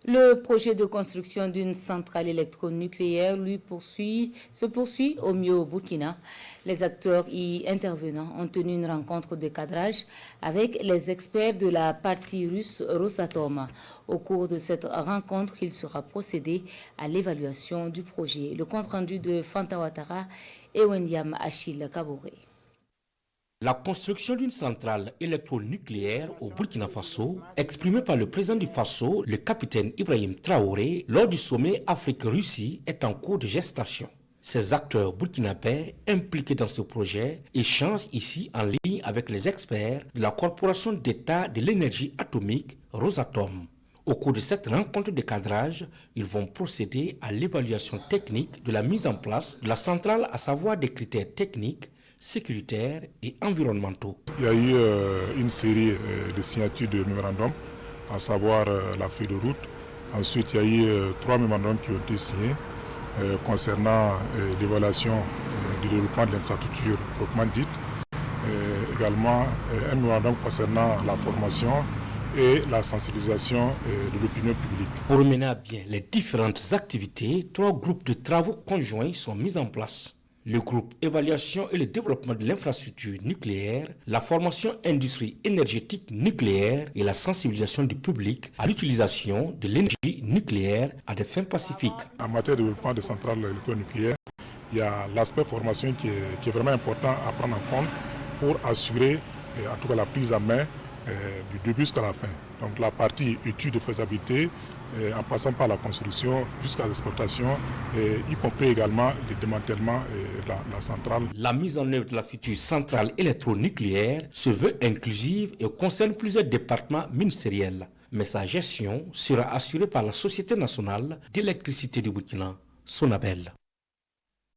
Le projet de construction d'une centrale électronucléaire se poursuit au mieux au Burkina. Les acteurs y intervenants ont tenu une rencontre de cadrage avec les experts de la partie russe Rosatom. Au cours de cette rencontre, il sera procédé à l'évaluation du projet. Le compte-rendu de Fanta Ouattara et Wendiam Achille Kaboré. La construction d'une centrale électronucléaire au Burkina Faso, exprimée par le président du Faso, le capitaine Ibrahim Traoré, lors du sommet Afrique-Russie, est en cours de gestation. Ces acteurs burkinabés impliqués dans ce projet échangent ici en ligne avec les experts de la Corporation d'État de l'énergie atomique Rosatom. Au cours de cette rencontre de cadrage, ils vont procéder à l'évaluation technique de la mise en place de la centrale, à savoir des critères techniques, sécuritaires et environnementaux. Il y a eu une série de signatures de mémorandums, à savoir la feuille de route. Ensuite, il y a eu 3 mémorandums qui ont été signés concernant l'évaluation du développement de l'infrastructure proprement dite. Également, un mémorandum concernant la formation et la sensibilisation de l'opinion publique. Pour mener à bien les différentes activités, 3 groupes de travaux conjoints sont mis en place. Le groupe évaluation et le développement de l'infrastructure nucléaire, la formation industrie énergétique nucléaire et la sensibilisation du public à l'utilisation de l'énergie nucléaire à des fins pacifiques. En matière de développement de centrales électronucléaires, il y a l'aspect formation qui est vraiment important à prendre en compte pour assurer en tout cas la prise en main du début jusqu'à la fin. Donc la partie étude de faisabilité, en passant par la construction jusqu'à l'exploitation, y compris également le démantèlement de la centrale. La mise en œuvre de la future centrale électronucléaire se veut inclusive et concerne plusieurs départements ministériels. Mais sa gestion sera assurée par la Société nationale d'électricité du Burkina, Sonabel.